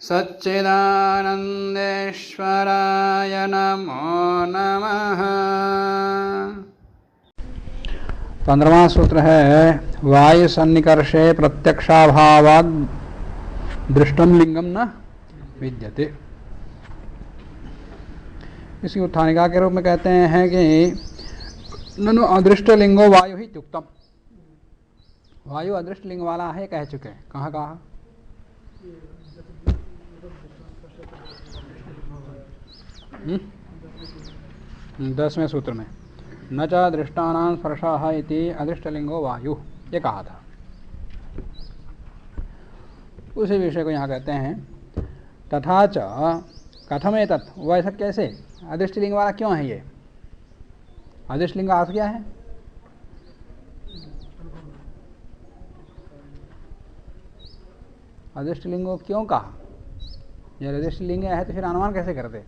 सच्चिदानन्देश्वराय नमो नमः। 15वां सूत्र है वायु सन्निकर्षे प्रत्यक्षाभावाद दृष्टम लिंगम न विद्यते। इसकी उत्थानिका के रूप में कहते हैं कि ननु अदृष्ट लिंगो वायु ही युक्तम। वायु अदृष्ट लिंग वाला है कह चुके हैं। कहाँ कहा? 10वें सूत्र में न च दृष्टानां स्पर्शः इति अदृष्टलिंगो वायु, ये कहा था। उसी विषय को यहाँ कहते हैं तथा च कथम एतत्, वैसा कैसे? अदृष्टलिंग वाला क्यों है ये? अदृष्टलिंग का अर्थ क्या है? अदृष्टलिंग को क्यों कहा? यह अदृष्टलिंग है तो फिर अनुमान कैसे करते?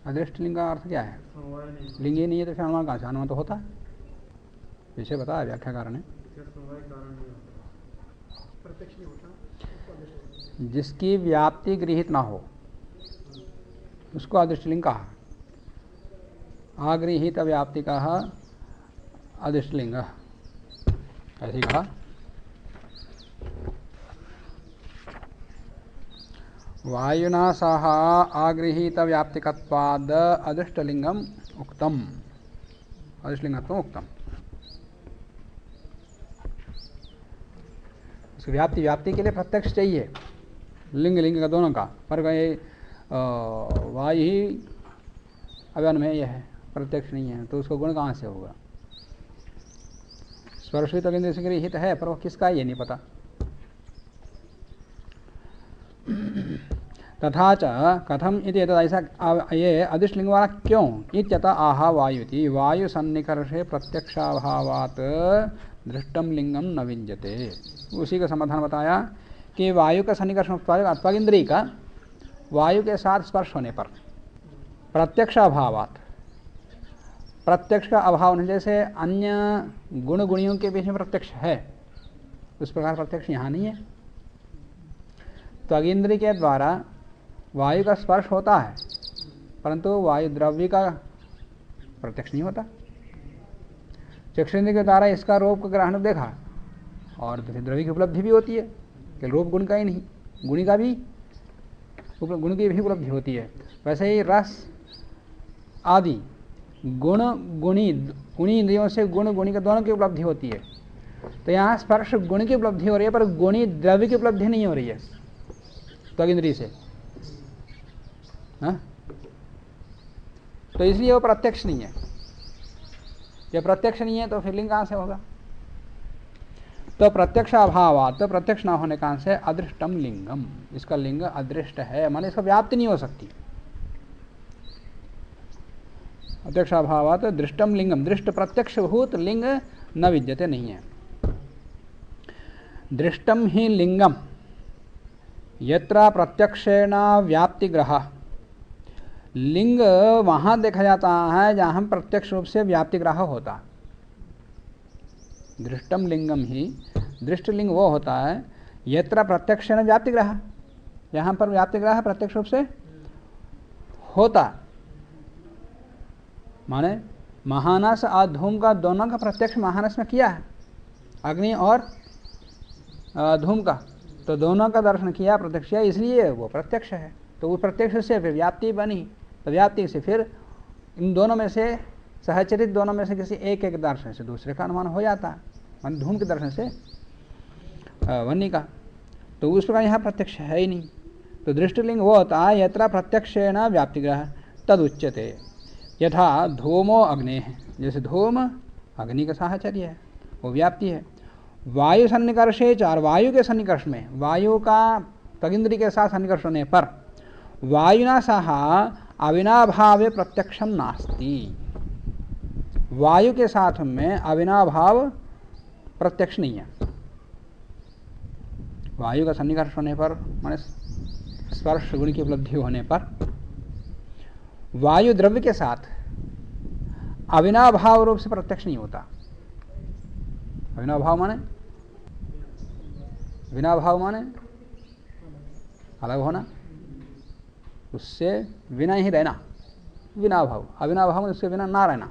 अदृष्टलिंग का अर्थ क्या है? लिंग ही नहीं है तो फिर अनुमान कहाँ से? अनुमान तो होता है। विषय बताया व्याख्याकार ने। जिसकी व्याप्ति गृहीत ना हो उसको अदृष्टलिंग कहा। आगृहीत व्याप्ति कहा अदृष्टलिंग, ऐसे कहा। वायुना सह आगृहीत व्याप्तिकत्वाद अदृष्टलिंगम उक्तम, अदृष्टलिंगत्वम उक्तम। व्याप्ति के लिए प्रत्यक्ष चाहिए, लिंग का दोनों का। पर वायु ही अव्यन में यह है, प्रत्यक्ष नहीं है, तो उसको गुण कहाँ से होगा? स्पर्शित इंद्रिय से गृहीत है पर वो किसका ये नहीं पता। तथा च कथम इति ऐसा ये अदृष्टलिंग वाला क्यों? इत्यतः आहा वायुति वायु सन्निकर्षे प्रत्यक्षाभावात् दृष्टम लिंगम न विद्यते। उसी का समाधान बताया कि वायु का सन्निकर्षण त्वगिंद्रिय का वायु के साथ स्पर्श होने पर प्रत्यक्षाभावात्, प्रत्यक्ष का अभाव नहीं, जैसे अन्य गुण गुणियों के बीच में प्रत्यक्ष है उस प्रकार प्रत्यक्ष यहाँ नहीं है। त्वगिंद्रिय के द्वारा वायु का स्पर्श होता है परंतु वायु द्रव्य का प्रत्यक्ष नहीं होता। चक्षुरेंद्रिय के द्वारा इसका रूप का ग्रहण देखा और द्रव्य की उपलब्धि भी होती है कि रूप गुण का ही नहीं, गुणी का भी, गुण की भी उपलब्धि होती है। वैसे ही रस आदि गुण गुणी इंद्रियों से गुण गुणी के दोनों की उपलब्धि होती है। तो यहाँ स्पर्श गुण की उपलब्धि हो रही है पर गुणी द्रव्य की उपलब्धि नहीं हो रही है त्वगिंद्रिय से। हाँ? तो इसलिए वो प्रत्यक्ष नहीं है। जब प्रत्यक्ष नहीं है तो फिर लिंग कहाँ से होगा? तो प्रत्यक्ष अभाव, तो प्रत्यक्ष ना होने कारण से अदृष्टम लिंगम, इसका लिंग अदृष्ट है, माने इसका व्याप्ति नहीं हो सकती। प्रत्यक्ष अभावात दृष्टम लिंगम, दृष्ट प्रत्यक्ष भूत लिंग न विद्यते, नहीं है। दृष्टम ही लिंगम यत्र प्रत्यक्षेण व्याप्तिग्रह, लिंग वहां देखा जाता है जहां प्रत्यक्ष रूप से व्याप्तिग्रह होता। दृष्टम लिंगम ही, दृष्ट लिंग वो होता है यत्र प्रत्यक्षेण व्याप्तिग्रह, जहां पर व्याप्तिग्रह प्रत्यक्ष रूप से होता। माने महानस और धूम का दोनों का प्रत्यक्ष महानस में किया है, अग्नि और धूम का, तो दोनों का दर्शन किया, प्रत्यक्ष किया, इसलिए वो प्रत्यक्ष है। तो वो प्रत्यक्ष से फिर व्याप्ति बनी, तो व्याप्ति से फिर इन दोनों में से सहचरित दोनों में से किसी एक एक दर्शन से दूसरे का अनुमान हो जाता है। मान धूम के दर्शन से वन्य का, तो उस प्रकार यहाँ प्रत्यक्ष है ही नहीं। तो दृष्टिलिंग वो होता है यत्र प्रत्यक्षेण व्याप्तिग्रह तद उच्यते। यथा धूमो अग्नि है, जैसे धूम अग्नि का साहचर्य है, वो व्याप्ति है। वायु सन्निकर्षे चार, वायु के सन्निकर्ष में, वायु का त्वगिंद्रिय के साथ सन्निकर्ष होने पर वायुना सह अविनाभावे प्रत्यक्षम नास्ति, वायु के साथ में अविनाभाव प्रत्यक्ष नहीं है। वायु का सन्निकर्ष होने पर माने स्पर्श गुण की उपलब्धि होने पर वायु द्रव्य के साथ अविनाभाव रूप से प्रत्यक्ष नहीं होता। अविनाभाव माने बिना भाव माने अलग होना, उससे बिना ही रहना, बिना भाव। अबिना भाव में उसके बिना ना रहना।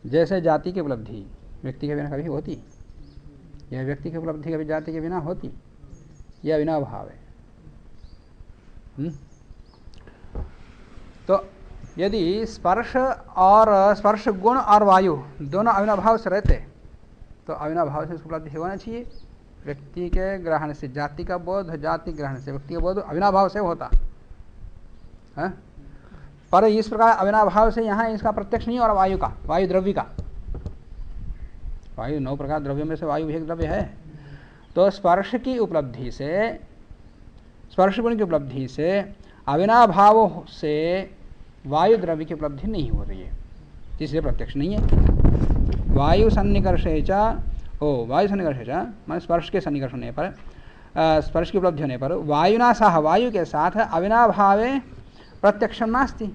जैसे जाति की उपलब्धि व्यक्ति के बिना कभी होती, यह व्यक्ति की उपलब्धि कभी जाति के बिना होती, यह अबिना भाव है। तो यदि स्पर्श और स्पर्श गुण और वायु दोनों अविनाभाव से रहते तो अविनाभाव से उपलब्धि होना चाहिए। व्यक्ति के ग्रहण से जाति का बोध, जाति ग्रहण से व्यक्ति का बोध अविनाभाव से होता है। पर इस प्रकार अविनाभाव से यहाँ इसका प्रत्यक्ष नहीं हो रहा। वायु का, वायु द्रव्य का, वायु 9 प्रकार द्रव्यों में से वायु भी एक द्रव्य है। तो स्पर्श की उपलब्धि से, स्पर्श गुण की उपलब्धि से अविनाभाव से वायु द्रव्य की उपलब्धि नहीं हो रही है, इसलिए प्रत्यक्ष नहीं है। वायु सन्निकर्षे च, वायु सन्निकर्षे च मान स्पर्श के सन्निकर्ष होने पर, स्पर्श की उपलब्धि होने पर वायुना सह, वायु के साथ अविनाभावे प्रत्यक्षम नास्ति।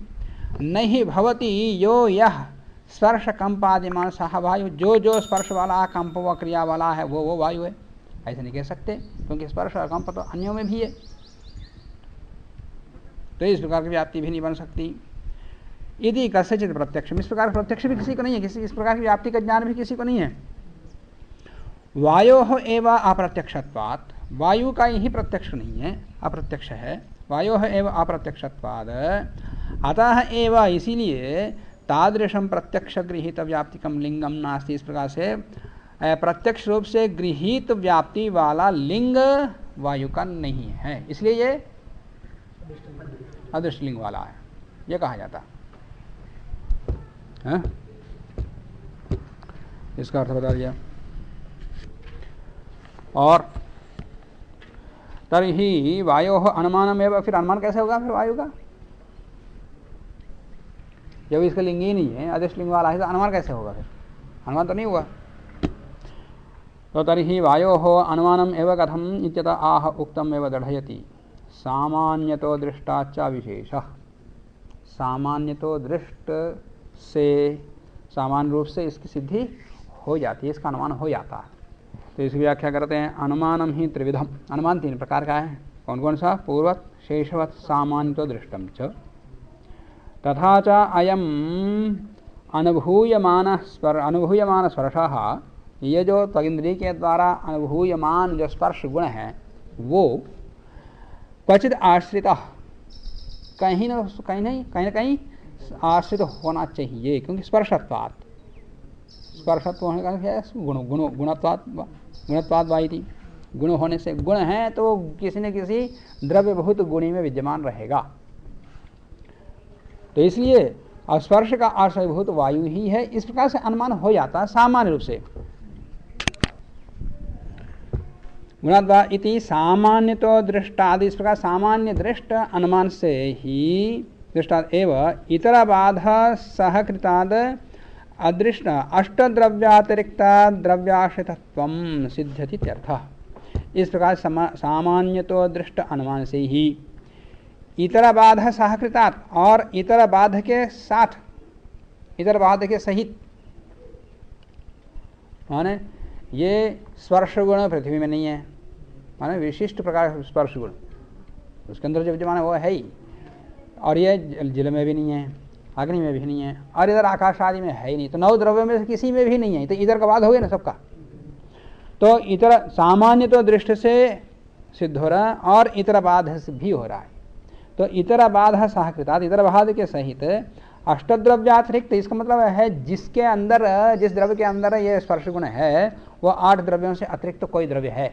नहीं भवति यो यह स्पर्श कंपादिमान सह वायु, जो स्पर्श वाला, कंप व क्रिया वाला है वो वायु है, ऐसे नहीं कह सकते, क्योंकि स्पर्श और कंप तो अन्यों में भी है, तो इस प्रकार की व्याप्ति भी नहीं बन सकती। यदि कस्यचित् प्रत्यक्ष, इस प्रकार प्रत्यक्ष भी किसी को नहीं है, किसी इस प्रकार की व्याप्ति का ज्ञान भी किसी को नहीं है। वायोः एव अप्रत्यक्षत्वात्, वायु का ही प्रत्यक्ष नहीं है, अप्रत्यक्ष है। वायोः एव अप्रत्यक्षत्वात् अतः एव, इसीलिए तादृशम प्रत्यक्ष गृहीत व्याप्तिकम लिंगम नास्ति। इस प्रकार से प्रत्यक्ष रूप से गृहीत व्याप्ति वाला लिंग वायु का नहीं है, इसलिए ये अदृष्ट लिंग वाला है, ये कहा जाता है। इसका अर्थ बता दिया। और तर्हि वायोः अनुमानमेव, फिर अनुमान कैसे होगा फिर वायु का, जब इसका लिंग ही नहीं है, अदृष्ट लिंग वाला है, तो अनुमान कैसे होगा फिर, अनुमान तो नहीं हुआ। तो तर्हि वायोः अनुमानम एव कथम इत्यतः आह उक्तम एव दृढ़यति सामान्यतो दृष्टाच्च विशेषः। सामान्यतो दृष्ट से, सामान्य रूप से इसकी सिद्धि हो जाती है, इसका अनुमान हो जाता है। तो इसकी व्याख्या करते हैं, अनुमानम ही त्रिविधम, अनुमान 3 प्रकार का है। कौन कौन सा? पूर्वत, शेषवत, सामान्यतो दृष्टम च। तथा च अयम अनुभूयमान स्पर्शः, ये जो त्वगिंद्रिय के द्वारा अनुभूयमान जो स्पर्श गुण है वो क्वचित आश्रित, कहीं न कहीं आश्रित होना चाहिए, क्योंकि स्पर्शत्वात्, स्पर्शत्व होने का क्या है, गुणत्वात् वाइति, गुण होने से, गुण है तो किसी न किसी द्रव्य बहुत गुणी में विद्यमान रहेगा। तो इसलिए स्पर्श का आश्रयभूत वायु ही है, इस प्रकार से अनुमान हो जाता है सामान्य रूप से। गुणत्वा इति सामान्यतो दृष्टादि, इस प्रकार सामान्य दृष्ट अनुमान से ही, दृष्टाद एव इतरबाध सहकृताद अदृष्ट अष्टद्रव्यातिरिक्त द्रव्याश्रितत्वं सिद्ध्यति इत्यर्थः। इस प्रकार सामान्यतो दृष्ट अनुमान से ही इतर बाध सहकृतात्, और इतर बाध के साथ, इतर बाध के सहित, माने ये स्पर्श गुण पृथ्वी में नहीं है, माने विशिष्ट प्रकार स्पर्श गुण उसके अंदर जो विद्यमान है वो है ही, और ये जल में भी नहीं है, अग्नि में भी नहीं है, और इधर आकाश आदि में है ही नहीं, तो 9 द्रव्यों में से किसी में भी नहीं है, तो इधर का बाध हो गया ना सबका। तो इतर सामान्य तो दृष्टि से सिद्ध हो रहा है, और इतर बाध से भी हो रहा है। तो इतर बाध सहकृतात्, इतर बाध के सहित अष्टद्रव्यातिरिक्त, इसका मतलब है जिसके अंदर, जिस द्रव्य के अंदर ये स्पर्श गुण है वो 8 द्रव्यों से अतिरिक्त तो कोई द्रव्य है,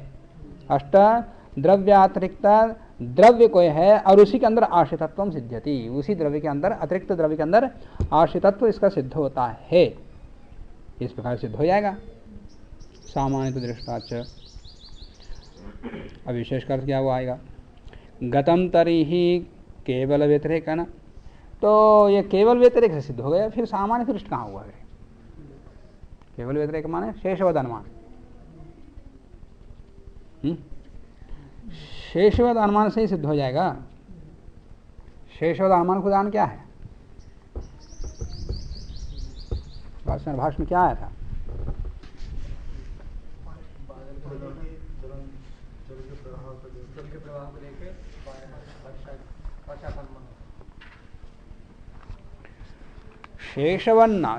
अष्ट द्रव्यातिरिक्त द्रव्य कोई है, और उसी के अंदर आश्रितत्व सिद्ध्यति, उसी द्रव्य के अंदर, अतिरिक्त द्रव्य के अंदर आश्रितत्व इसका सिद्ध होता है, इस प्रकार सिद्ध हो जाएगा सामान्य दृष्टाच। अब विशेष कर क्या वो आएगा, गतम तरिहि केवल व्यतिरेक है ना, तो ये केवल व्यतिरेक से सिद्ध हो गया, फिर सामान्य दृष्ट कहाँ हुआ है? केवल व्यतिरेक माने शेषवद अनुमान, शेषवद अनुमान से ही सिद्ध हो जाएगा। शेषवद अनुमान का उदाहरण क्या है? भाष्य में क्या आया था? जल के प्रवाह को लेकर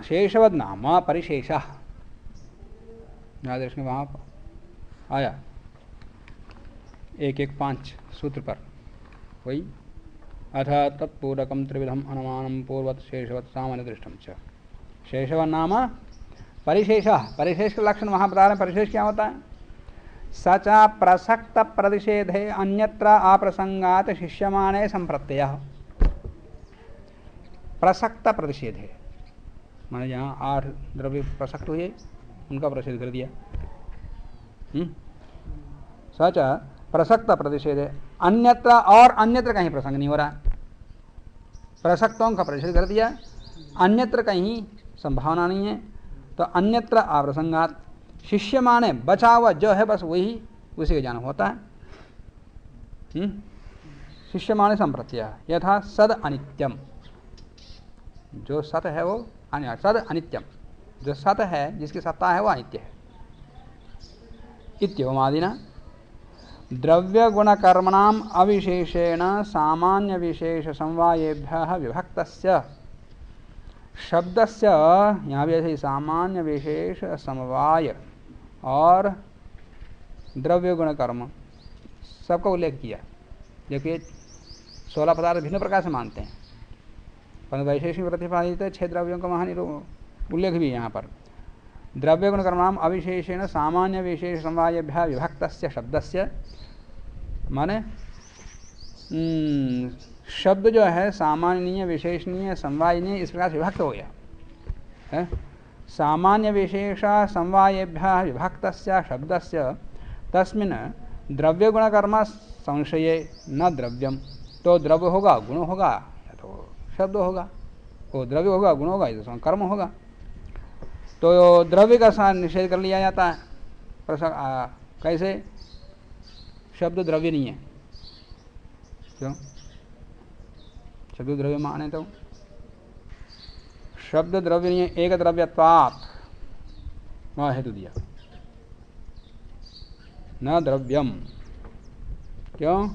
शेषवद नाम परिशेष याद रखने वहां आया 115 सूत्र पर वही अथ तत्पूरकम त्रिविधम अनुमानम पूर्वत शेषवत सामान्य दृष्टम च शेषवन नाम परिशेष परिशेष का लक्षण वहां बता रहे हैं। परिशेष क्या होता है? सचा प्रसक्त प्रतिषेधे अन्यत्र अप्रसंगात शिष्यमाने संप्रत्यय प्रसक्त प्रतिषेधे माने जहाँ 8 द्रव्य प्रसक्त हुए उनका प्रतिषेध कर दिया। सच प्रसक्त प्रतिषेधे अन्यत्र और अन्यत्र कहीं प्रसंग नहीं हो रहा, प्रसक्तों का प्रतिषेध कर दिया, अन्यत्र कहीं संभावना नहीं है, तो अन्यत्र अप्रसंगात शिष्य माने बचा हुआ जो है बस वही उसी का ज्ञान होता है। शिष्य माने संप्रत्यय यथा सद अनित्यम, जो सत है वो सद अनित्यम, जो सत है जिसकी सत्ता है वो अनित्य है। इत्येवमादिना द्रव्य गुण कर्मणाम अविशेषेण सामान्य विशेष समवायेभ्यः विभक्तस्य शब्दस्य, यहाँ भी ऐसे सामान्य विशेष समवाय और द्रव्य गुण कर्म सबका उल्लेख किया। देखिए 16 पदार्थ भिन्न प्रकार से मानते हैं, परंतु वैशेषिक प्रतिपादित 6 द्रव्यों का महान उल्लेख भी है यहाँ पर। द्रव्य गुण कर्मणाम अविशेषेण सामान्य विशेष समवायेभ्यः विभक्तस्य शब्दस्य, माने शब्द जो है सामान्य विशेषणीय समवायनीय इस प्रकार से विभक्त हो गया है। सामान्य विशेष समवायेभ्यः विभक्तस्य शब्दस्य तस्मिन् द्रव्य गुण कर्म संशये न द्रव्यम, तो द्रव्य होगा गुण होगा या तो शब्द होगा, वो द्रव्य होगा गुण होगा या तो कर्म होगा। तो द्रव्य का निषेध कर लिया जाता है। कैसे? शब्द द्रव्य नहीं है। क्यों? शब्द द्रव्य माने तो शब्द द्रव्य नहीं है, एक द्रव्यत्वात् वह हेतु दिया न द्रव्यम। क्यों?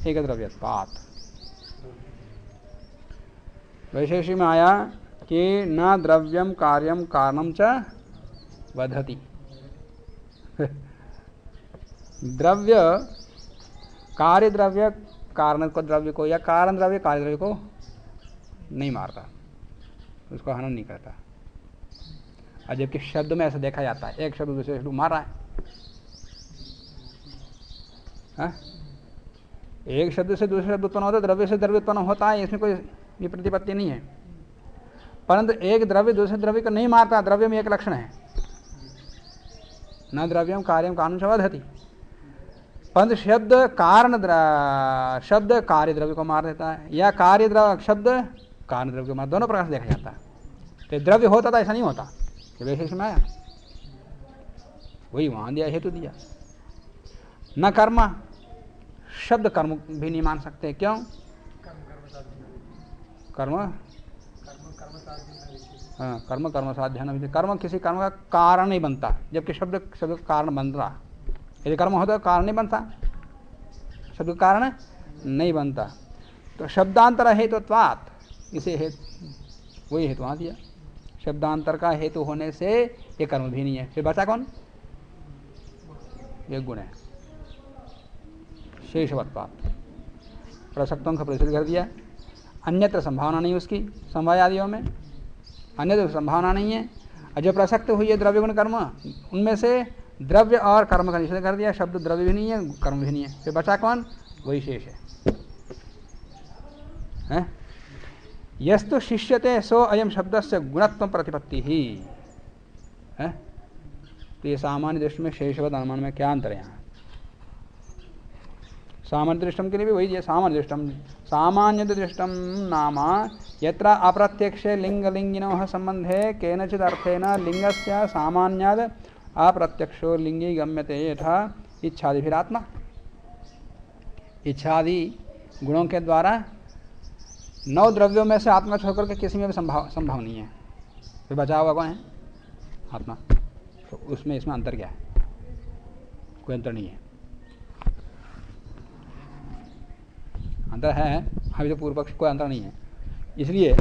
एक द्रव्यत्वात्। वैशेषिक में आया कि न द्रव्यम कार्यम कारणम च वधति। द्रव्य कार्य द्रव्य कारण को द्रव्य को या कारण द्रव्य कार्य द्रव्य को नहीं मारता, उसको हनन नहीं करता। और जबकि शब्द में ऐसा देखा जाता है, एक शब्द दूसरे शब्द मार रहा है। एक शब्द से दूसरे शब्द उत्पन्न होता है, द्रव्य से द्रव्य उत्पन्न होता है, इसमें कोई प्रतिपत्ति नहीं है। परंतु एक द्रव्य दूसरे द्रव्य को नहीं मारता, द्रव्य में एक लक्षण है न द्रव्यम कार्यम कारणं च वधति। परंतु शब्द कार्य द्रव्य को मार देता है, या कार्य द्रव्य शब्द कारण द्रव्य को मार, दोनों प्रकार से देखा जाता है। तो द्रव्य होता था ऐसा नहीं होता, वैशेष में आया वही वहां दिया, हेतु दिया। न कर्म, शब्द कर्म भी नहीं मान सकते। क्यों? कर्म साध्य न, कर्म किसी कर्म का कारण नहीं बनता, जबकि शब्द का कारण बन रहा। यदि कर्म होता तो कारण नहीं बनता, शब्द का कारण नहीं बनता। तो शब्दांतर हेतुत्वात्, इसे हेतु वही हेतु वहां दिया। शब्दांतर का हेतु होने से ये कर्म भी नहीं है, फिर बचा कौन? ये गुण है शेषवत्वात्। प्रसक्तों का प्रतिषेध कर दिया, अन्यत्र संभावना नहीं उसकी, समवाय आदियों में अन्यत्र संभावना नहीं है। और जो प्रसक्त हुई है द्रव्य गुण कर्म, उनमें से द्रव्य और कर्म का निषेध कर दिया। शब्द द्रव्य भी नहीं है, कर्म भी नहीं है, फिर बचा कौन? वही शेष है। यस्तु शिष्यते सो अयम शब्द से गुणत्व प्रतिपत्ति ही है। तो ये सामान्य दृष्टि में शेषवद अनुमान में क्या अंतर है? यहाँ सामान्य दृष्टम के लिए भी वही है। सामान्य दृष्टम नाम यत्र अप्रत्यक्षे लिंगलिंगिनोः संबंधे केनचित् अर्थेन लिंगस्य सामान्याद् अप्रत्यक्षो लिंगी गम्यते यथा इच्छादिभिरात्मा। इच्छादि गुणों के द्वारा 9 द्रव्यों में से आत्मा छोड़कर के किसी में भी संभव नहीं है, फिर बचा हुआ कौन है? आत्मा। तो उसमें इसमें अंतर क्या है? कोई अंतर नहीं है। अंतर है, अभी तो पूर्व पक्ष कोई अंतर नहीं है। इसलिए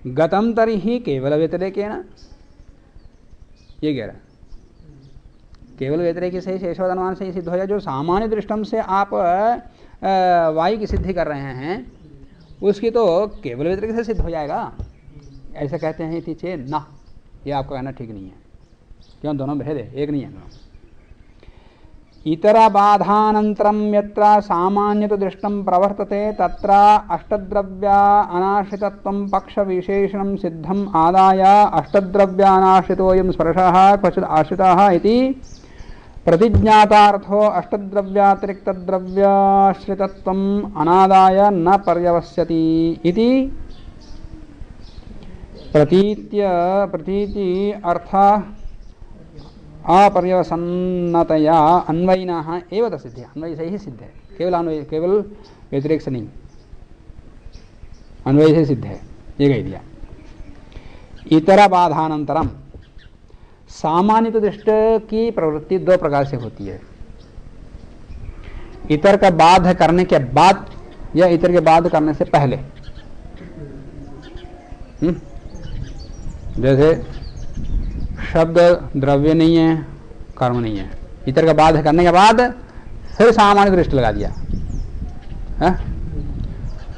गतम तर्हि केवल व्यतिरेकेण, ये कह रहा है केवल व्यतिरेक से शेषवद अनुमान से सिद्ध हो जाए। जो सामान्य दृष्टम से आप वायु की सिद्धि कर रहे हैं उसकी तो केवल व्यतिरेक से सिद्ध हो जाएगा, ऐसा कहते हैं इति चेत् न, ये आपका कहना ठीक नहीं है। क्यों? दोनों भेद है, एक नहीं है दोनों। इतरा बाधानंतरम यत्र सामान्यतो दृष्टम प्रवर्तते तत्र अष्टद्रव्या अनाश्रितत्वं पक्ष विशेषणं सिद्धम आदाय अष्टद्रव्या अनाश्रितोऽयं स्पर्शः क्वचित् आश्रितः इति प्रतिज्ञातार्थो अष्टद्रव्यातिरिक्तद्रव्याश्रितत्वम् अनादाय न पर्यवस्यति इति प्रतीति अर्थ अपर्यवसन्नतया अन्वयिनः एव तसिद्धि, अन्वय से ही सिद्ध है, केवल अन्वय, केवल व्यतिरेक से नहीं, अन्वय से सिद्ध है, ये कह दिया। इतरा बाधानंतरम, सामान्य दृष्ट की प्रवृत्ति दो प्रकार से होती है, इतर का बाध करने के बाद या इतर के बाध करने से पहले। जैसे शब्द द्रव्य नहीं है, कर्म नहीं है, इतर का बाध करने के बाद फिर सामान्य दृष्टि लगा दिया है,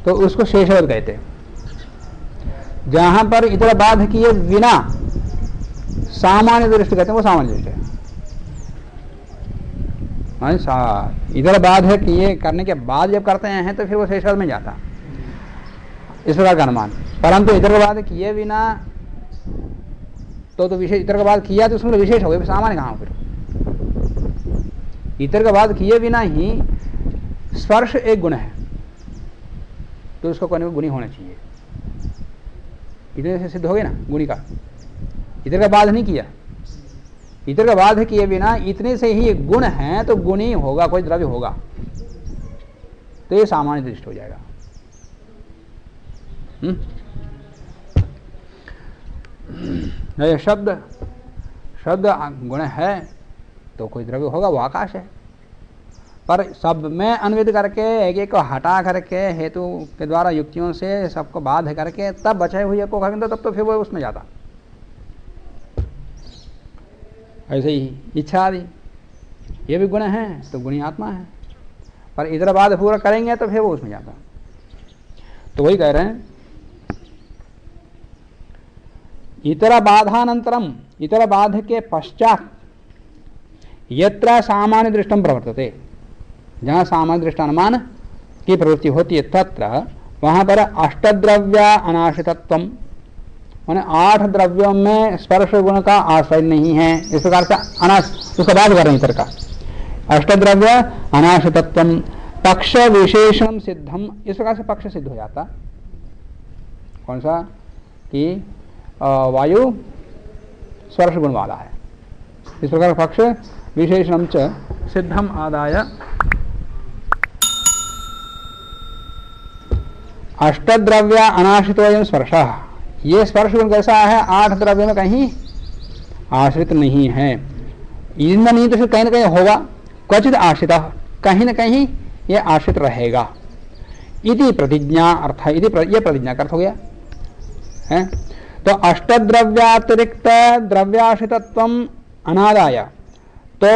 तो उसको शेषवद कहते हैं। जहां पर इतर बाध किए बिना सामान्य दृष्टि कहते हैं, वो सामान्य दृष्टि है। इधर बाध है किए करने के बाद जब करते हैं तो फिर वो शेषवद में जाता, इस प्रकार का अनुमान। परंतु इधर का बाध किए बिना तो विशेष, इतर का बाध किया तो उसमें विशेष हो गया, सामान्य कहाँ फिर। इतर का बाध किए बिना ही स्पर्श एक गुण है तो उसको कोई गुणी होना चाहिए, इतने से सिद्ध हो गया ना गुणी का। इतर का बाध नहीं किया, इतर का बाध किए बिना इतने से ही एक गुण है तो गुणी होगा, कोई द्रव्य होगा, तो ये सामान्य दृष्टि हो जाएगा। ये शब्द गुण है तो कोई द्रव्य होगा, वो आकाश है। पर सब में अन्वित करके एक एक को हटा करके हेतु के द्वारा युक्तियों से सबको बाध करके तब बचे हुए को कहेंगे तब तो फिर वो उसमें जाता। ऐसे ही इच्छा आदि ये भी गुण है तो गुणी आत्मा है, पर इधर बाध पूरा करेंगे तो फिर वो उसमें जाता। तो वही कह रहे हैं इतर बाधानंतरम, इतर बाध के पश्चात यत्र सामान्य दृष्टम प्रवर्तते, जहां सामान्य दृष्टानुमान की प्रवृत्ति होती है तत्र वहां पर अष्टद्रव्या अनाश्रितत्वम, माने 8 द्रव्यों में स्पर्श गुण का आश्रय नहीं है, इस प्रकार से उसका बाध कर रहे हैं इतर का। अष्टद्रव्य अनाश्रितत्वम पक्ष विशेषण सिद्धम, इस प्रकार से पक्ष सिद्ध हो जाता। कौन सा? कि वायु स्पर्श गुण वाला है, इस प्रकार पक्ष विशेषण च सिद्धम आदाय अष्टद्रव्य अनाश्रितोऽयं स्पर्शः, ये स्पर्श गुण कैसा है? 8 द्रव्यों में कहीं आश्रित नहीं है, इनमें नहीं तो फिर कहीं ना कहीं होगा, क्वचित आश्रित, कहीं ना कहीं ये आश्रित रहेगा। इति प्रतिज्ञा अर्थ, ये प्रतिज्ञा का अर्थ हो गया है। तो अष्टद्रव्यातिरिक्त द्रव्याश्रितत्वम अनादाय, तो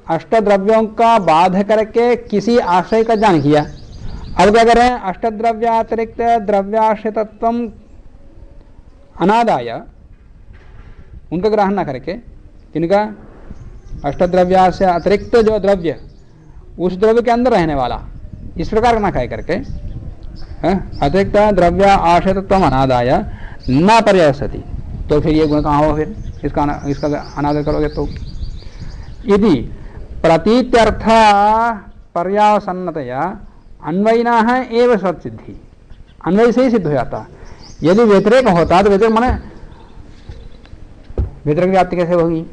अष्टद्रव्यों का बाध करके किसी आश्रय का ज्ञान किया। अब क्या करें? अष्टद्रव्यातिरिक्त द्रव्याश्रितत्वम अनादाय, उनका ग्रहण न करके, किनका? अष्टद्रव्या से अतिरिक्त जो द्रव्य, उस द्रव्य के अंदर रहने वाला, इस प्रकार न कह करके अतिरिक्त द्रव्य आश्रितत्वम अनादाय न पर्यवस्यति, तो फिर ये गुण कहाँ हो? फिर इसका अनादर करोगे तो। यदि प्रतीत्यर्थ पर्यावसन्नतया अन्वयिनः एव सत्सिद्धि, अन्वय से ही सिद्ध हो जाता। यदि व्यतिरेक होता तो व्यतिरेक माने व्यतिरेक व्याप्ति कैसे होगी?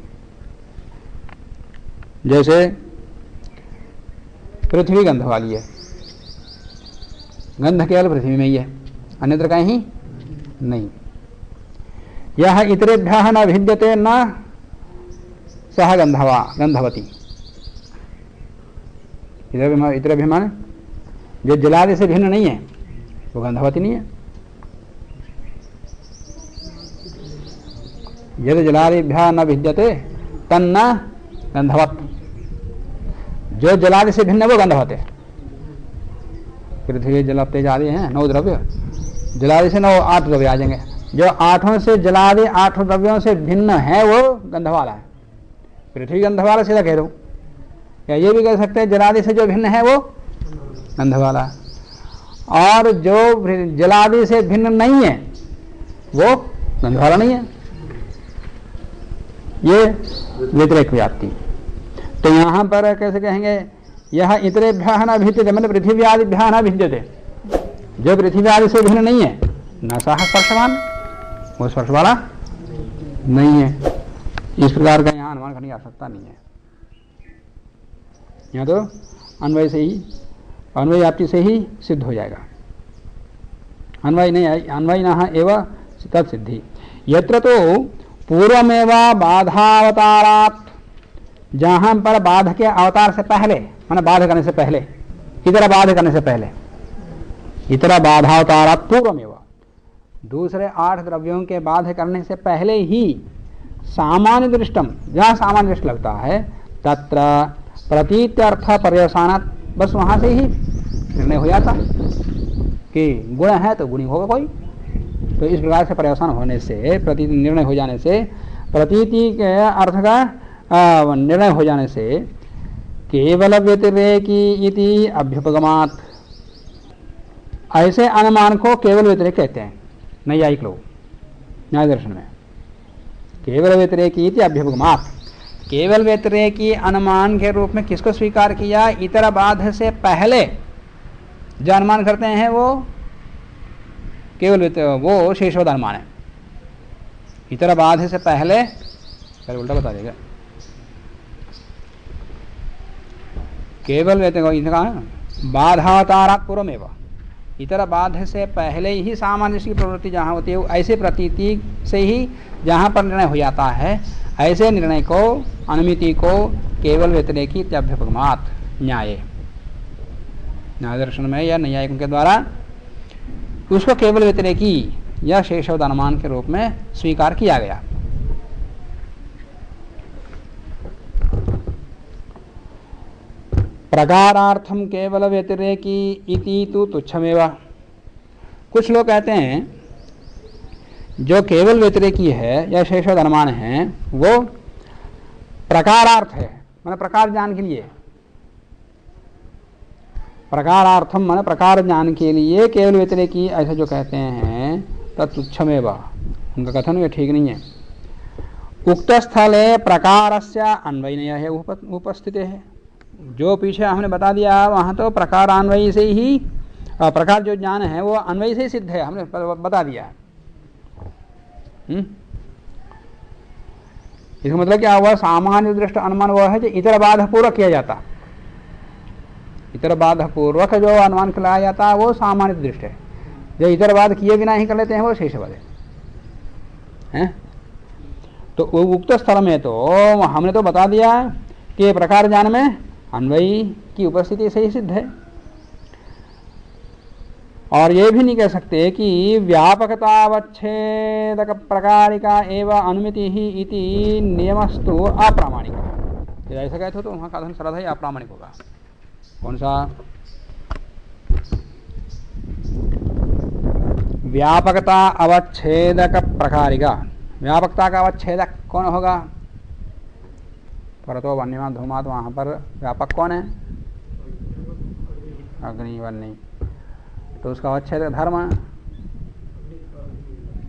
जैसे पृथ्वी गंध वाली है, गंध केवल पृथ्वी में ही है, अन्यत्र कहीं नहीं। यह इतरेभ्यः न भिद्यते न सह गंधवती, इतरेभ्यः माने जो जलादि से भिन्न नहीं है वो गंधवती नहीं है। यदि जलादिभ्यः न भिद्यते तन्न गंधवत, जो जलादि से भिन्न है वो गंधवत है। पृथ्वी जल तेज आदि हैं 9 द्रव्य, जलादि से 8 द्रव्य आ जाएंगे। जो 8 से जलादि 8 द्रव्यों से भिन्न है वो गंध वाला है। पृथ्वी गंध वाला सीधा कह दो, या ये भी कह सकते हैं जलादि से जो भिन्न है वो गंध वाला है, और जो जलादि से भिन्न नहीं है वो गंध वाला नहीं है। ये व्यतिरेक व्याप्ति। तो यहां पर कैसे कहेंगे, यह इतरेभ्यः न भिद्यते, मतलब पृथ्वी आदिभ्यः न भिद्यते, जो पृथ्वी आदि से भिन्न नहीं है न सह स्पर्शवान, वो स्पर्श वाला नहीं है। इस प्रकार का यहाँ अनुमान करने की आवश्यकता नहीं है। यहाँ तो अन्वय से ही, अन्वय व्याप्ति से ही सिद्ध हो जाएगा। अन्वय नहीं है, अन्वय न एवं तत्सिद्धि। यत्र तो पूर्वमेव बाधावतारात, जहां पर बाध के अवतार से पहले, माने बाध करने से पहले, इतर बाध करने से पहले, इतर बाधावतारात पूर्वमेव, दूसरे 8 द्रव्यों के बाध करने से पहले ही सामान्य दृष्टम, जहां सामान्य दृष्ट लगता है, तत्र प्रतीत्यर्थ पर्यवसानात्, बस वहां से ही निर्णय हो जाता कि गुण है तो गुणी होगा कोई। तो इस प्रकार से पर्यवसान होने से, प्रतीति निर्णय हो जाने से, प्रतीति के अर्थ का निर्णय हो जाने से, केवल व्यतिरेकी इति अभ्युपगमात्, ऐसे अनुमान को केवल व्यतिरेक कहते हैं नैयायिक लोग न्याय दर्शन में। केवल व्यतिरेकी इति अभ्युपगमात्, केवल व्यतिरेकी अनुमान के रूप में किसको स्वीकार किया, इतर बाध से पहले जो अनुमान करते हैं वो केवल वो शेषवद अनुमान है। इतर बाध से पहले, पहले उल्टा बता देगा, केवल बाधावतारात् पूर्वमेव, इतर बाध से पहले ही सामान्य की प्रवृत्ति जहाँ होती है, ऐसे प्रतीति से ही जहाँ पर निर्णय हो जाता है, ऐसे निर्णय को, अनुमिति को केवल व्यतिरेकी अभ्युपगमात् न्याय, न्याय दर्शन में या न्यायिकों के द्वारा उसको केवल व्यतिरेकी या शेषवद अनुमान के रूप में स्वीकार किया गया। प्रकारार्थम केवल व्यतिरेकी इति तु तुच्छमेव। कुछ लोग कहते हैं जो केवल व्यतिरेकी है या शेषवद अनुमान है वो प्रकारार्थ है, माने प्रकार ज्ञान के लिए, प्रकारार्थम माने प्रकार ज्ञान के लिए केवल व्यतिरेकी, ऐसा जो कहते हैं तत्तुच्छमेव, उनका कथन ये ठीक नहीं है। उक्त स्थले प्रकारस्य अन्वयनय है उपस्थित है, जो पीछे हमने बता दिया वहां तो प्रकार अन्वयी से ही, प्रकार जो ज्ञान है वो अन्वयी से ही सिद्ध है, हमने बता दिया। इसका मतलब क्या हुआ, सामान्य दृष्ट अनुमान वह है जो इतर बाधा पूर्वक किया जाता, इतर बाधा पूर्वक जो अनुमान कराया जाता है वो सामान्य दृष्ट है। जो इतर बाध किए बिना ही कर लेते हैं वो शेषवद है। तो उक्त स्थल में तो हमने तो बता दिया कि प्रकार ज्ञान में अन्वयी की उपस्थिति से ही सिद्ध है, और ये भी नहीं कह सकते कि व्यापकतावच्छेदक प्रकारिका एवं अनुमिति ही इति नियमस्तु अप्रामाणिक। ऐसा कहते हो तो वहां का कथन श्रद्धा ही अप्रामाणिक होगा। कौन सा, व्यापकता अवच्छेदक प्रकारिका, व्यापकता का अवच्छेदक कौन होगा, परतो वन्यमान धूमात, वहां पर व्यापक कौन है, अग्नि वन्य, तो उसका अवच्छेदक धर्म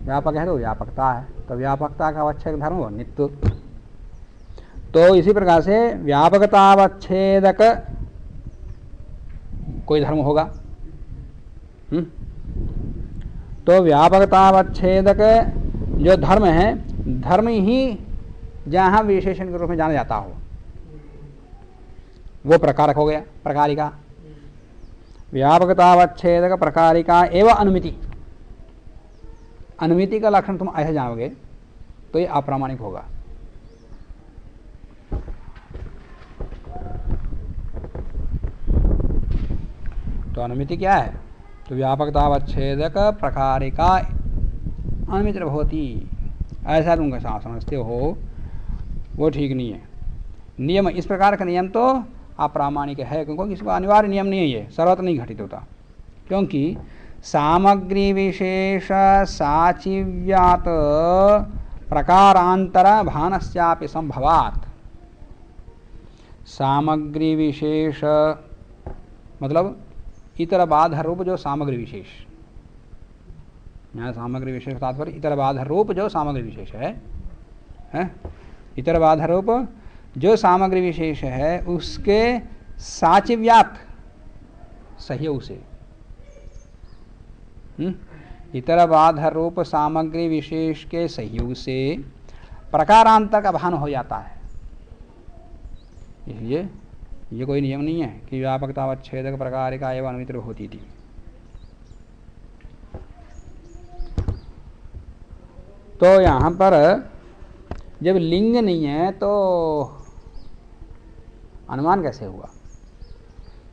व्यापक है तो व्यापकता है, तो व्यापकता का अवच्छेदक धर्म वो नित्य। तो इसी प्रकार से व्यापकतावच्छेदक कोई धर्म होगा, तो व्यापकतावच्छेदक जो धर्म है, धर्म ही जहां विशेषण के रूप में जाना जाता हो वो प्रकारक हो गया, प्रकारिका। व्यापकतावच्छेदक प्रकारिका एवं अनुमिति, अनुमिति का लक्षण तुम ऐसे जानोगे तो ये अप्रामाणिक होगा। तो तो अनुमिति क्या है? तो व्यापकतावच्छेदक प्रकारिका अनुमिति भवति, ऐसा तुम कैसा समझते हो? वो ठीक नहीं है। नियम, इस प्रकार का नियम तो अप्रामाणिक है, क्योंकि इसका अनिवार्य नियम नहीं है, ये सर्वत्र नहीं घटित होता। क्योंकि सामग्री विशेष साचिव्यात प्रकारांतर भानस्यापि संभवात। सामग्री विशेष मतलब इतर बाध रूप जो सामग्री विशेष, यहाँ सामग्री विशेष तात्पर्य इतर बाध रूप जो सामग्री विशेष है? इतर बाध रूप जो सामग्री विशेष है उसके साचिव्यात सहयोग से, इतर बाध रूप सामग्री विशेष के सहयोग से प्रकारांतर का भान हो जाता है। इसलिए ये कोई नियम नहीं है कि व्यापकतावच्छेदक प्रकारिका एवं अनुमिति होती थी। तो यहाँ पर जब लिंग नहीं है तो अनुमान कैसे हुआ?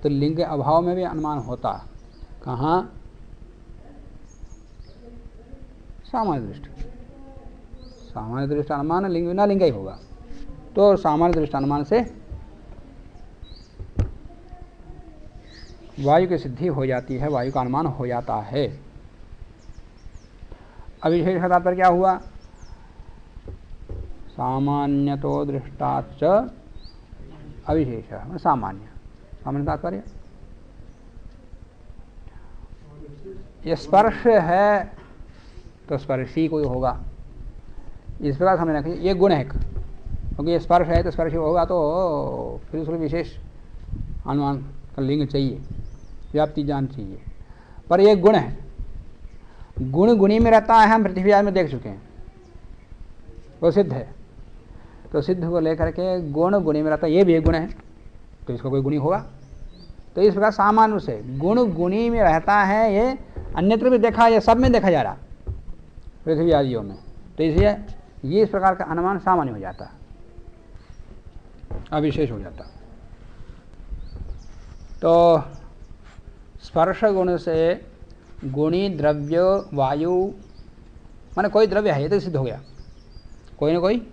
तो लिंग के अभाव में भी अनुमान होता। कहाँ? सामान्य दृष्टि, सामान्य दृष्टि अनुमान लिंग बिना लिंग ही होगा। तो सामान्य दृष्टि अनुमान से वायु की सिद्धि हो जाती है, वायु का अनुमान हो जाता है। अविशेष का तात्पर्य क्या हुआ? सामान्यतो दृष्टाच्च अविशेष, सामान्य, सामान्य तात्पर्य ये स्पर्श है तो स्पर्शी कोई होगा, इस प्रकार हमें रखिए। ये गुण है, क्योंकि ये स्पर्श है तो स्पर्शी होगा, तो फिर उसको विशेष अनुमान का लिंग चाहिए, व्याप्ति जान चाहिए। पर ये गुण है, गुण गुणी में रहता है, हम पृथ्वी आदि में देख चुके हैं, वो सिद्ध है। तो सिद्ध को लेकर के गुण गुणी में रहता है, ये भी एक गुण है, तो इसको कोई गुणी होगा। तो इस प्रकार सामान्य से गुण गुणी में रहता है, ये अन्यत्र भी देखा, ये सब में देखा जा रहा पृथ्वी आदियों में। तो इसलिए ये इस प्रकार का अनुमान सामान्य हो जाता, अविशेष हो जाता। तो स्पर्श गुण से गुणी द्रव्य वायु, माने कोई द्रव्य है, ये तो सिद्ध हो गया, कोई ना कोई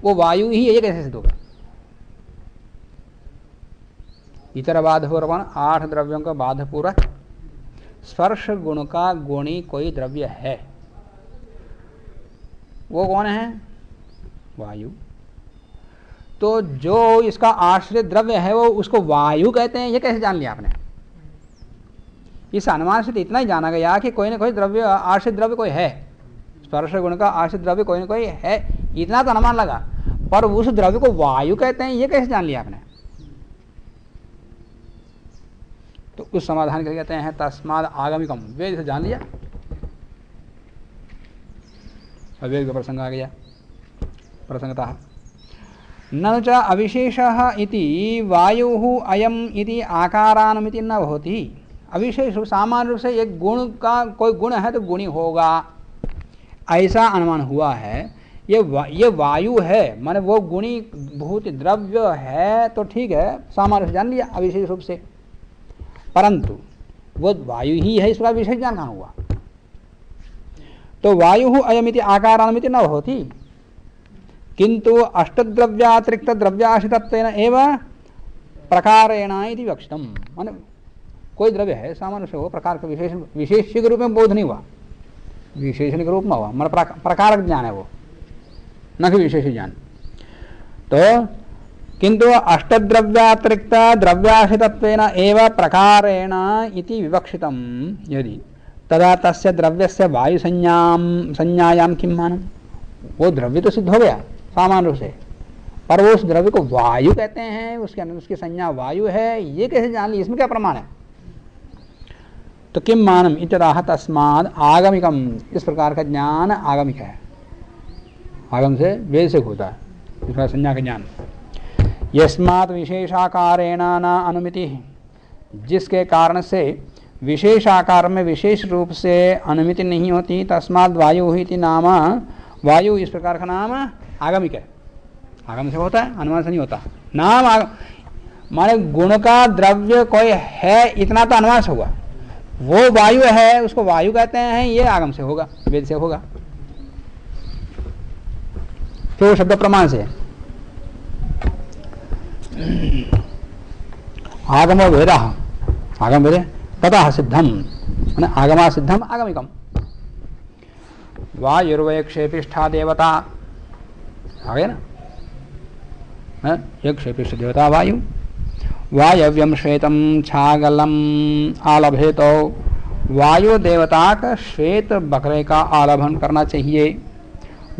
वो वायु ही है, ये कैसे सिद्ध होगा? इतर बाधपूर्वक 8 द्रव्यों का बाधपूर्वक स्पर्श गुण का गुणी कोई द्रव्य है, वो कौन है? वायु। तो जो इसका आश्रित द्रव्य है वो उसको वायु कहते हैं, ये कैसे जान लिया आपने? इस अनुमान से तो इतना ही जाना गया कि कोई ना कोई द्रव्य, आश्रित द्रव्य कोई है, स्पर्श गुण का आश्रित द्रव्य कोई ना कोई है, इतना तो अनुमान लगा। पर उस द्रव्य को वायु कहते हैं, ये कैसे जान लिया आपने? तो उस समाधान के लिए कहते हैं तस्माद आगमिकम, वेद से जान लिया, वेद का प्रसंग आ गया प्रसंगतः। न च अविशेषः इति वायुः अयम् इति आकारानुमिति न भवति। अविशेष रूप, सामान्य रूप से एक गुण का कोई गुण है तो गुणी होगा, ऐसा अनुमान हुआ है। ये वायु है, माने वो गुणी भूत द्रव्य है, तो ठीक है, सामान्य रूप से जान लिया अविशेष रूप से। परंतु वो वायु ही है, इसका विशेष ज्ञान कहाँ हुआ? तो वायु अयमिति आकारानुमिति न होती, किंतु अष्टद्रव्यातिरिक्त द्रव्याश्रितत्वेन एव प्रकारेण इति विवक्षितम्। माने कोई द्रव्य है सामान्य से हो, प्रकार का विशेष के रूप में बोध नहीं हुआ, विशेषण के रूप में हुआ, मतलब प्रकार ज्ञान है वो, न कि विशेष ज्ञान। तो किंतु अष्टद्रव्यातिरिक्त द्रव्याश्रितत्वेन एव प्रकारेण इति विवक्षितम् यदि तदा तस्य द्रव्यस्य वायु संज्ञायाम किं मानम्? वो द्रव्य तो सिद्ध हो गया सामान्य रूप से, पर वो उस द्रव्य को वायु कहते हैं, उसके अंदर उसकी संज्ञा वायु है, ये कैसे जान ली? इसमें क्या प्रमाण है? तो किम मानम इत्यतः तस्माद आगमिकम, इस प्रकार का ज्ञान आगमिक है, आगम से वेद से होता है, इस प्रकार संज्ञा का ज्ञान। यस्मात् विशेषाकारेण न अनुमिति, जिसके कारण से विशेष आकार में विशेष रूप से अनुमिति नहीं होती, तस्मात् वायु इति नाम, वायु इस प्रकार का नाम आगमिक है, आगम से होता है, अनुमान से नहीं होता। नाम माने गुण का द्रव्य कोई है इतना तो अनुमान से हुआ, वो वायु है उसको वायु कहते हैं, ये आगम से होगा, वेद से होगा, तो शब्द प्रमाण से। आगम वेद, आगम वेद ततः सिद्धम, माने आगमा सिद्धम आगमिकम। वायुर्वै क्षेपिष्ठा देवता, आ गया ना, एक क्षेपिष्ठ देवता वायु। वायव्यम श्वेतम छागलम आलभेतो, वायु देवता का श्वेत बकरे का आलभन करना चाहिए।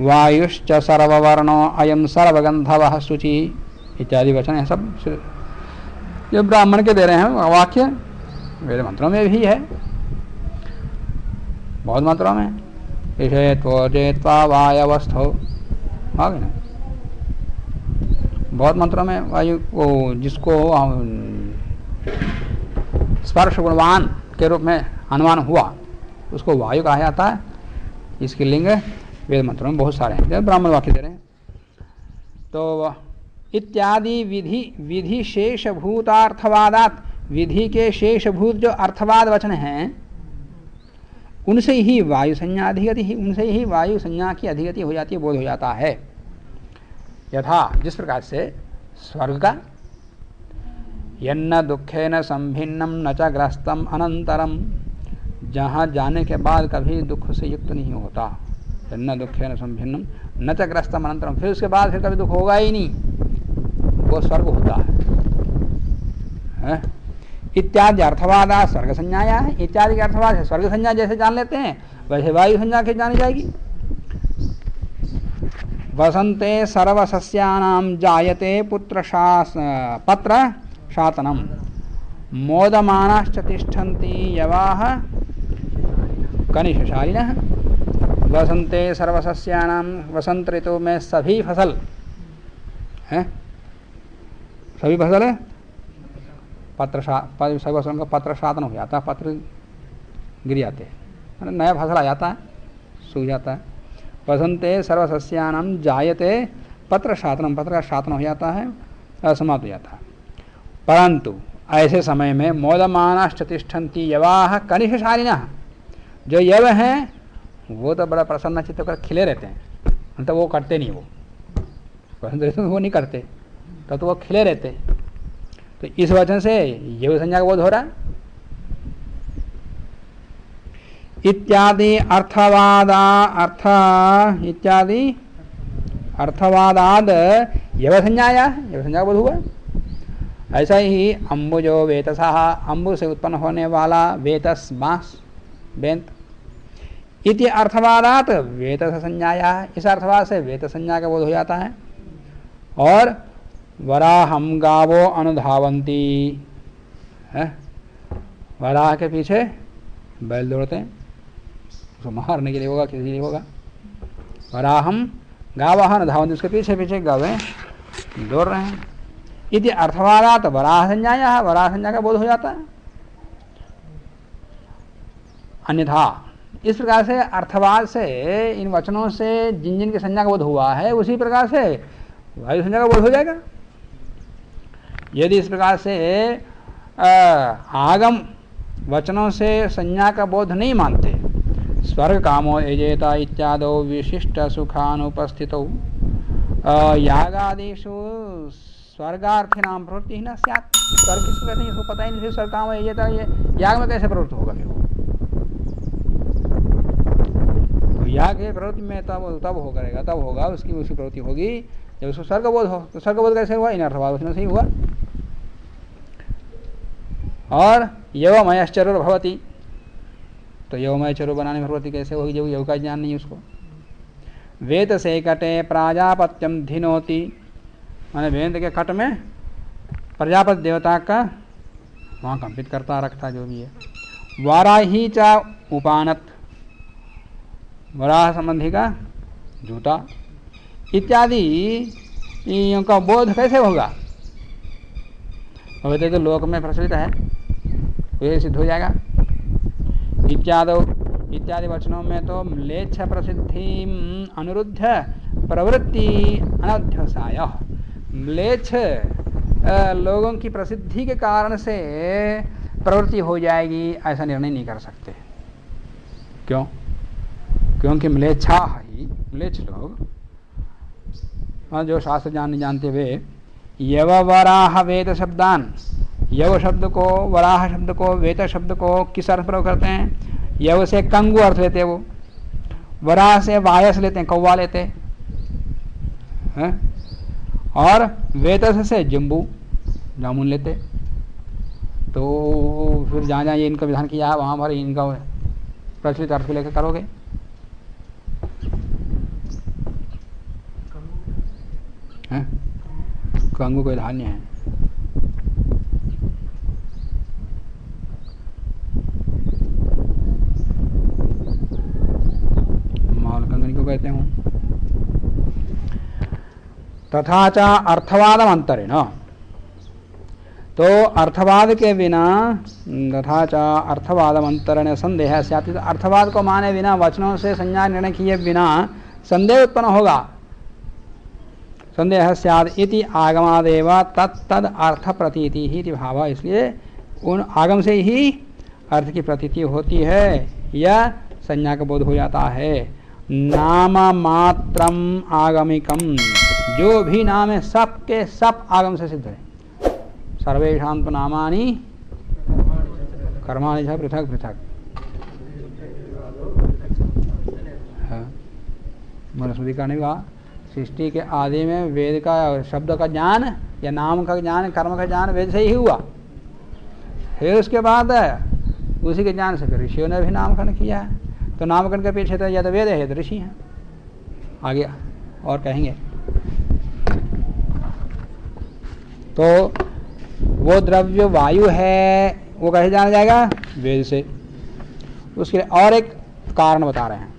वायुश्च सर्ववर्णो अयम सर्वगंधवः शुचि, इत्यादि वचन है सब ये ब्राह्मण के दे रहे हैं वाक्य, वेद मंत्रों में भी है, बहुत मंत्रों में। ईशेत्वजेत्वा वायवस्थो, आ गए ना, बहुत मंत्रों में वायु को, जिसको स्पर्श गुणवान के रूप में अनुमान हुआ उसको वायु कहा जाता है। इसके लिंग वेद मंत्रों में बहुत सारे हैं, ब्राह्मण वाक्य दे रहे हैं। तो इत्यादि विधि शेषभूतार्थवादात, विधि के शेषभूत जो अर्थवाद वचन हैं उनसे ही वायु संज्ञा अधिगति, उनसे ही वायु संज्ञा की अधिगति हो जाती है, बोध हो जाता है। यथा जिस प्रकार से स्वर्ग का यन्न दुखेन संभिन्नम न च ग्रस्तम अनंतरम, जहाँ जाने के बाद कभी दुख से युक्त नहीं होता, यन्न दुखेन संभिन्नम न च ग्रस्तम अनंतरम, फिर उसके बाद फिर कभी दुख होगा ही नहीं, वो स्वर्ग होता है। इत्यादि अर्थवादा स्वर्ग संज्ञाया है, इत्यादि के अर्थवाद है स्वर्ग संज्ञा, जैसे जान लेते हैं वैसे वायु संज्ञा के जानी जाएगी। वसंते सर्वसस्यानां जायते पत्र शातनम, मोदमानाश्च तिष्ठन्ति यवाः कनिशशालिनः। वसंते सर्वसस्यानां, वसंत ऋतु में सभी फसल है, सभी फसल है, सभी फसलों का पत्र शातन हो जाता है, पत्र गिर जाते हैं, नया फसल आ जाता है, सूख जाता है। वसंते सर्वसस्यानां जायते पत्र शातनम, पत्र का शातन हो जाता है, समाप्त हो जाता है। परंतु ऐसे समय में मोदमानाश्च तिष्ठन्ति यवाः कनिशशालिनः, जो यव हैं वो तो बड़ा प्रसन्न चित्त कर खिले रहते हैं, तो वो करते नहीं, वो वसंत ऋतु में वो नहीं करते, तो वो खिले रहते। तो इस वचन से यव संज्ञा का बोध हो रहा है। इत्यादि अर्थवादा, अर्थ इत्यादि अर्थवादाद यव संज्ञाया, यव संज्ञा का बोध हुआ। ऐसा ही अम्बुजो वेतसः, अम्बु से उत्पन्न होने वाला वेतस बांस बेंत, इति अर्थवादात वेतस संज्ञाया, इस अर्थवाद से वेत संज्ञा का बोध हो जाता है। और वराहम गावो अनुधावंती, वराह के पीछे बैल दौड़ते हैं, उसको मारने के लिए होगा, किसी लिए होगा। वराहम गावः अनुधावंती, उसके पीछे पीछे गावें दौड़ रहे हैं। इति अर्थवादात वराह संज्ञाया, वराह संज्ञा का बोध हो जाता है। अन्यथा इस प्रकार से अर्थवाद से, इन वचनों से जिन जिन की संज्ञा का बोध हुआ है उसी प्रकार से वायु संज्ञा का बोध हो जाएगा। यदि इस प्रकार से आगम वचनों से संज्ञा का बोध नहीं मानते, स्वर्ग कामो एजेता इत्यादो विशिष्ट सुखानुपस्थितौ यागादिषु स्वर्गार्थिनां प्रवृत्ति न स्यात्, स्वर्ग किसको कहते हैं इसको पता ही नहीं, स्वर्ग कामो एजेता, ये याग में कैसे प्रवृत्त होगा? याग के प्रवृत्ति में तब हो करेगा, तब होगा उसकी प्रवृत्ति होगी जब उसको स्वर्ग बोध हो। तो स्वर्ग बोध कैसे हुआ? इन अर्थवाद वचनों से ही हुआ। और यवमयश्चरुर भवति, तो यवमय चरु बनाने में प्रवृत्ति कैसे होगी जब यव का ज्ञान नहीं उसको। वेद से कटे प्राजापत्यम धिनोति, माने वेद के कट में प्रजापति देवता का वहाँ कंपित करता रखता जो भी है। वाराही चा उपानत, वराह संबंधी का जूता इत्यादि का बोध कैसे होगा? वैसे तो लोक में प्रचलित है, वही सिद्ध हो जाएगा। इत्यादि वचनों में तो म्लेच्छ प्रसिद्धि अनुरुद्ध प्रवृत्ति अनध्यवसाय, म्लेच्छ लोगों की प्रसिद्धि के कारण से प्रवृत्ति हो जाएगी, ऐसा निर्णय नहीं कर सकते। क्यों? क्योंकि म्लेच्छ लोग जो शास्त्र जानते हुए यवराह वेद शब्दान, यव शब्द को, वराह शब्द को, वेद शब्द को किस अर्थ प्रयोग करते हैं? यव से कंगु अर्थ लेते हैं वो, वराह से वायस लेते हैं, कौवा लेते हैं, और वेद से जम्बू जामुन लेते। तो फिर जहाँ जहाँ ये इनका विधान किया है वहाँ पर इनका प्रचलित अर्थ को लेकर करोगे। कंगु कोई धान्य है। माल कंगनी को कहते हूँ। तथा च अर्थवादम अंतरेण, तो अर्थवाद के बिना, तथा च अर्थवादम अंतरेण संदेह स्यात्, अर्थवाद को माने बिना, वचनों से संज्ञा निर्णय किए बिना संदेह उत्पन्न होगा। संदेह स्यात् इति आगमादेव तत्तद अर्थ प्रतीति ही भाव, इसलिए उन आगम से ही अर्थ की प्रतीति होती है या संज्ञा का बोध हो जाता है। नाम मात्रम आगमिकम, जो भी नाम है सब के सब आगम से सिद्ध है। सर्वेषां तु नामानि कर्माणि च पृथक पृथक। मनुस्मृति का नहीं कहा, सृष्टि के आदि में वेद का शब्द का ज्ञान या नाम का ज्ञान, कर्म का ज्ञान वेद से ही हुआ। फिर उसके बाद उसी के ज्ञान से फिर ऋषियों ने भी नामकरण किया है। तो नामकरण के पीछे तो या तो वेद है या तो ऋषि हैं। आगे और कहेंगे। तो वो द्रव्य वायु है, वो कैसे जाना जाएगा? वेद से। उसके लिए और एक कारण बता रहे हैं।